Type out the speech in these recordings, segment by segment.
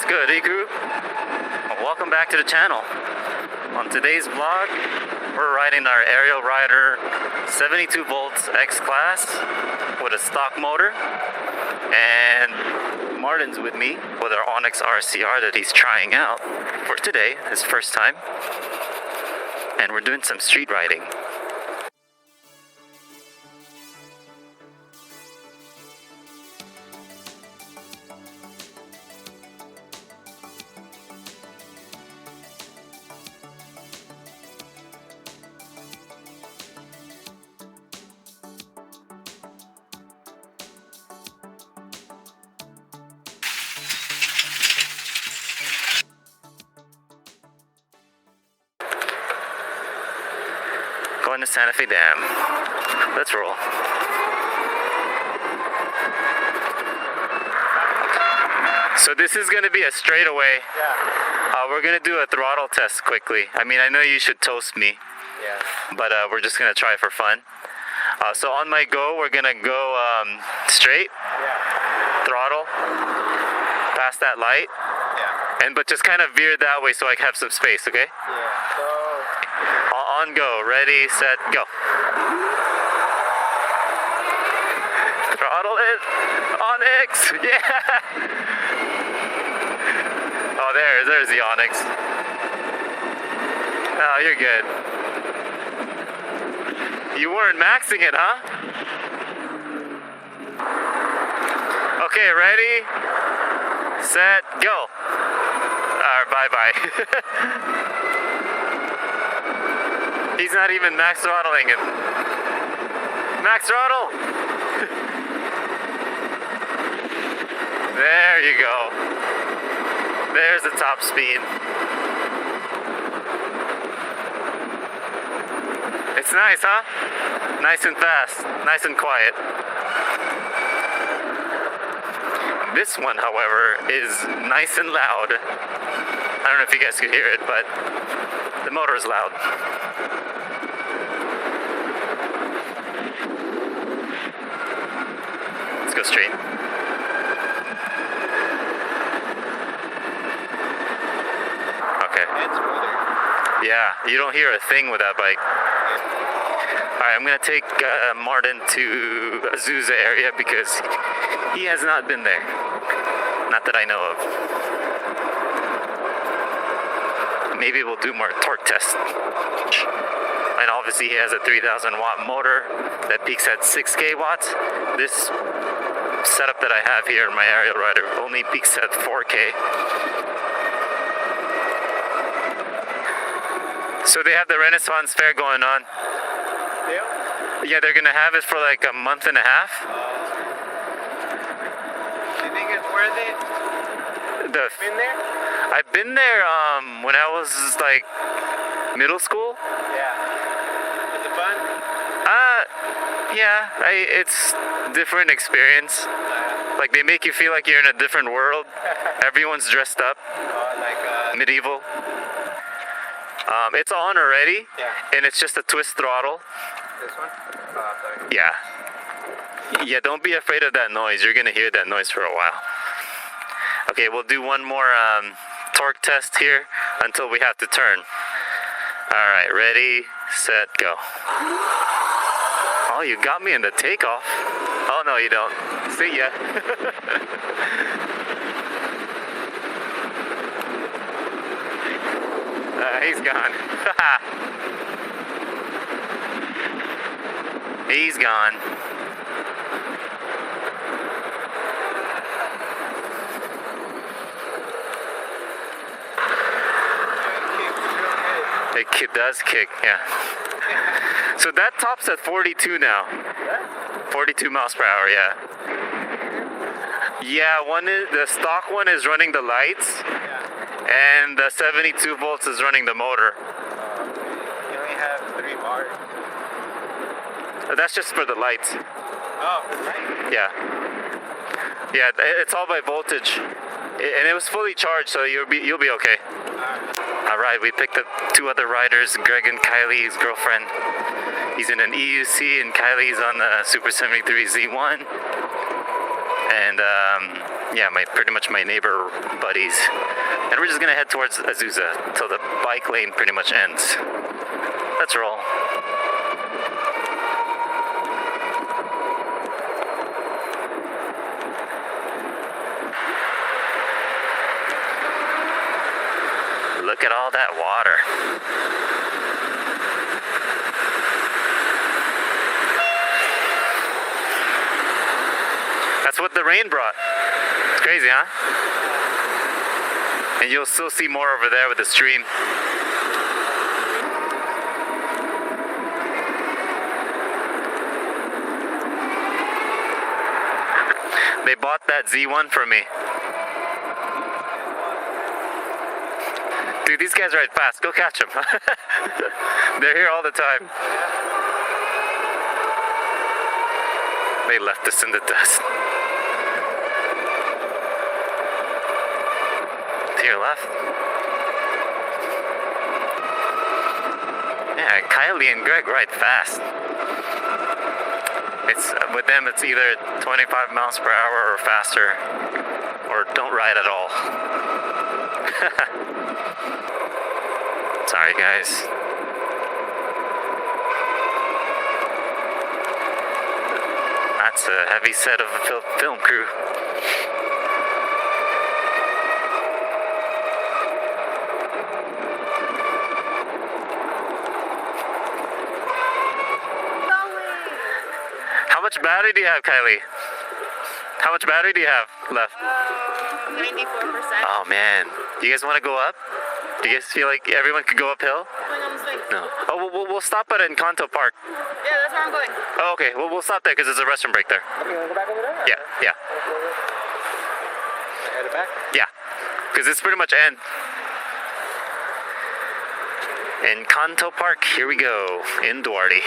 What's good, E-Crew? Welcome back to the channel. On today's vlog, we're riding our Ariel Rider 72 volts X-Class with a stock motor, and Martin's with me with our Onyx RCR that he's trying out for today, his first time, and we're doing some street riding. Going to Santa Fe Dam. Let's roll. So this is going to be a straightaway. Yeah. We're going to do a throttle test quickly. I mean, I know you should toast me. Yeah. But we're just going to try for fun. So on my go, we're going to go straight. Yeah. Throttle. Past that light. Yeah. But just kind of veer that way so I can have some space, okay? Yeah. So. On go. Ready, set, go. Throttle it. Onyx. Yeah. Oh, there's the Onyx. Oh, you're good. You weren't maxing it, huh? Okay, ready, set, go. Alright, bye-bye. He's not even max throttling it. Max throttle! There you go. There's the top speed. It's nice, huh? Nice and fast. Nice and quiet. This one, however, is nice and loud. I don't know if you guys could hear it, but the motor is loud. Let's go straight. Okay. It's smoother. Yeah, you don't hear a thing with that bike. Alright, I'm gonna take Martin to Azusa area because he has not been there. Not that I know of. Maybe we'll do more torque tests. And obviously he has a 3,000 watt motor that peaks at 6K watts. This setup that I have here in my Ariel Rider only peaks at 4K. So they have the Renaissance Fair going on. Yeah, they're gonna have it for like a month and a half. Do you think it's worth it? Been there? I've been there when I was like middle school. Yeah. Is it fun? Yeah, it's different experience. Like they make you feel like you're in a different world. Everyone's dressed up. Like medieval. It's on already. Yeah. And it's just a twist throttle. This one? Sorry. Yeah. Yeah, don't be afraid of that noise. You're gonna hear that noise for a while. Okay, we'll do one more torque test here until we have to turn. Alright, ready, set, go. Oh, you got me in the takeoff. Oh, no, you don't. See ya. He's gone. He's gone. It does kick, yeah. So that tops at 42 now. 42 miles per hour, yeah. Yeah, the stock one is running the lights, and the 72 volts is running the motor. You only have 3 bars. That's just for the lights. Oh, right. Yeah. Yeah, it's all by voltage. And it was fully charged, so you'll be okay. Alright, we picked up 2 other riders, Greg and Kylie, his girlfriend. He's in an EUC, and Kylie's on the Super73 Z1. and yeah, pretty much my neighbor buddies. And we're just gonna head towards Azusa till the bike lane pretty much ends. Let's roll. Look at all that water. That's what the rain brought. It's crazy, huh? And you'll still see more over there with the stream. They bought that Z1 for me. Dude, these guys ride fast. Go catch them. They're here all the time. They left us in the dust. To your left. Yeah, Kylie and Greg ride fast. It's with them. It's either 25 miles per hour or faster, or don't ride at all. Sorry, guys. That's a heavy set of a film crew. How much battery do you have, Kylie? How much battery do you have left? 94%. Oh man, do you guys want to go up? Do you guys feel like everyone could go uphill? Going on the swing. No. Oh, we'll stop at Encanto Park. Yeah, that's where I'm going. Oh, okay. Well, we'll stop there because there's a restroom break there. Okay, you want to go back over there? Yeah. Head it back? Yeah. Because it's pretty much end. Encanto Park. Here we go. In Duarte.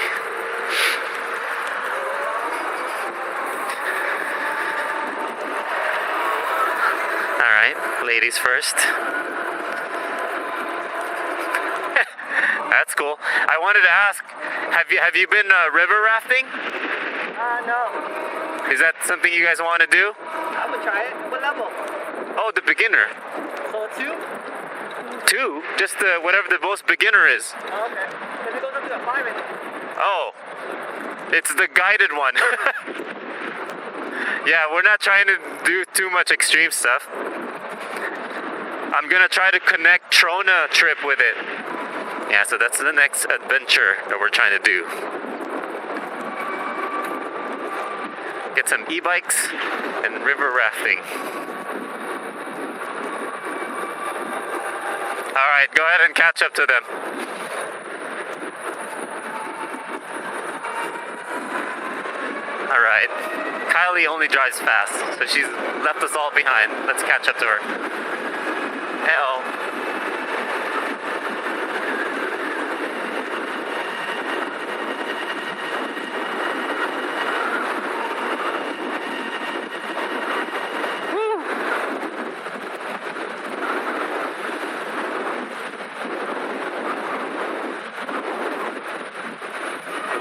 All right. Ladies first. That's cool. I wanted to ask, have you been river rafting? No. Is that something you guys want to do? I would try it. What level? Oh, the beginner. So 2? 2? Just whatever the most beginner is. Oh, okay. If it goes up to the 5, Oh, it's the guided one. Yeah, we're not trying to do too much extreme stuff. I'm gonna try to connect Trona trip with it. Yeah, so that's the next adventure that we're trying to do. Get some e-bikes and river rafting. All right, go ahead and catch up to them. All right, Kylie only drives fast, so she's left us all behind. Let's catch up to her. Hey-oh.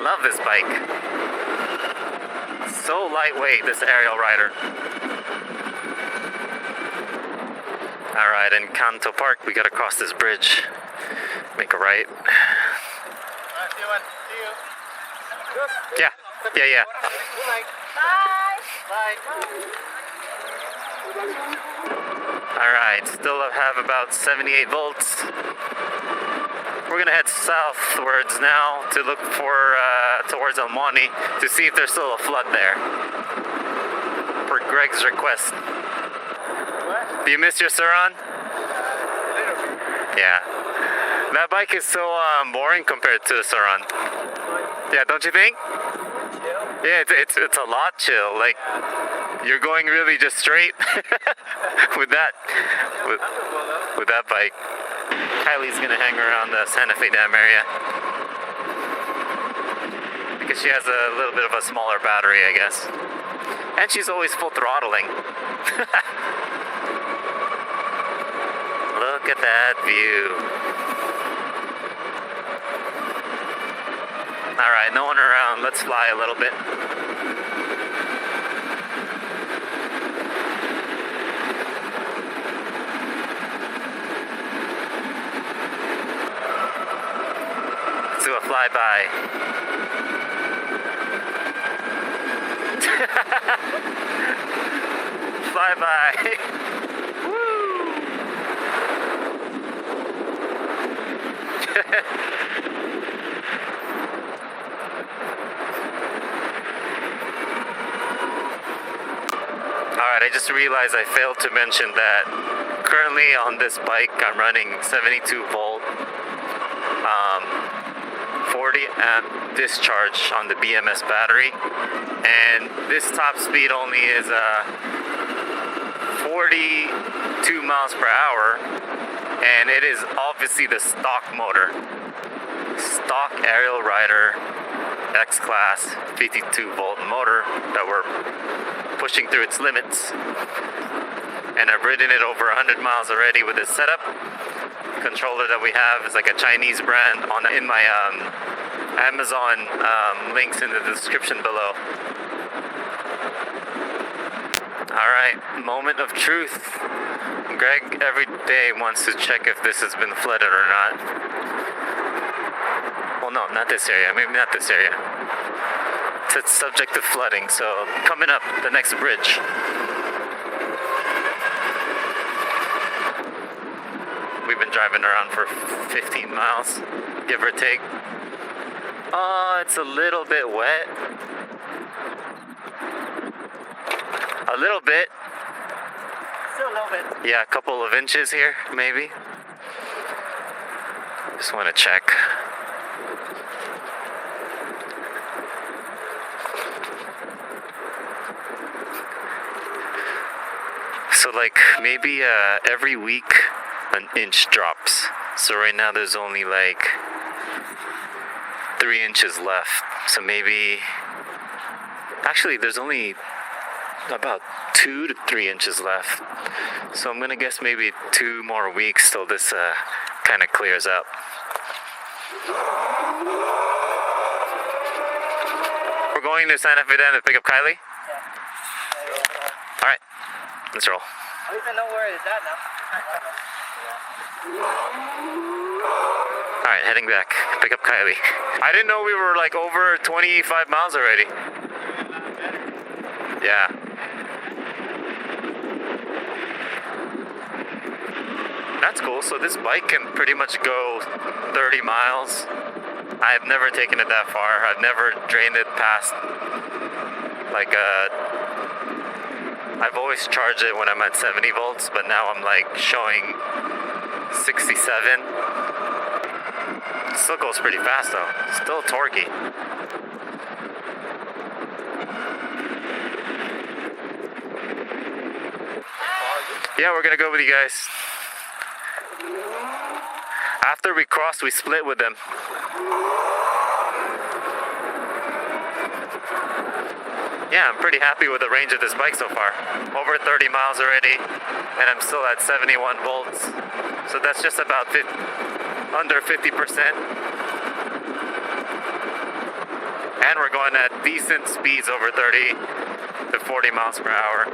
Love this bike. So lightweight, this Ariel Rider. Alright, in Kanto Park, we gotta cross this bridge. Make a right. See you. Yeah. Bye. Alright, still have about 78 volts. We're gonna head southwards now to look for towards El Monte to see if there's still a flood there. Per Greg's request. What? Do you miss your Surron? Yeah. That bike is so boring compared to the Surron. Yeah, don't you think? Yeah, it's a lot chill. Like you're going really just straight with that with that bike. Kylie's gonna hang around the Santa Fe Dam area because she has a little bit of a smaller battery, I guess. And she's always full throttling. Look at that view. Alright, no one around. Let's fly a little bit. flyby. Flyby. Woo! Alright, I just realized I failed to mention that currently on this bike I'm running 72 volt 40 amp discharge on the BMS battery, and this top speed only is 42 miles per hour, and it is obviously the stock motor, stock Ariel Rider X-Class 52 volt motor that we're pushing through its limits. And I've ridden it over 100 miles already with this setup. Controller that we have is like a Chinese brand in my Amazon links in the description below. Alright, moment of truth. Greg every day wants to check if this has been flooded or not. Well, no, not this area. Maybe not this area. It's subject to flooding, so coming up, the next bridge. We've been driving around for 15 miles, give or take. Oh, it's a little bit wet. A little bit. Still a little bit. Yeah, a couple of inches here, maybe. Just want to check. So like maybe every week an inch drops. So right now there's only like 3 inches left. So maybe, actually there's only about 2 to 3 inches left. So I'm gonna guess maybe 2 more weeks till this kind of clears up. We're going to Santa Fe then to pick up Kylie? Yeah. Alright, let's roll. At least I know where it's at now. Alright, heading back. Pick up Kylie. I didn't know we were like over 25 miles already. Yeah. That's cool. So this bike can pretty much go 30 miles. I've never taken it that far. I've never drained it past like I've always charged it when I'm at 70 volts, but now I'm like showing 67. Still goes pretty fast though. Still torquey. Yeah, we're gonna go with you guys. After we crossed, we split with them. Yeah, I'm pretty happy with the range of this bike so far. Over 30 miles already, and I'm still at 71 volts. So that's just about under 50%. And we're going at decent speeds over 30 to 40 miles per hour.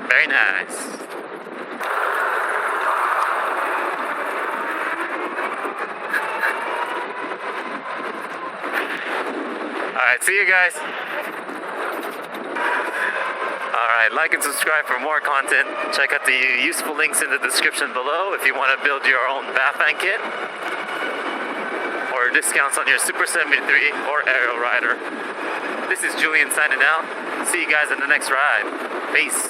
Very nice. Alright, see you guys. Alright, like and subscribe for more content. Check out the useful links in the description below if you want to build your own bafang kit, or discounts on your Super73 or Ariel Rider. This is Julian signing out. See you guys in the next ride. Peace.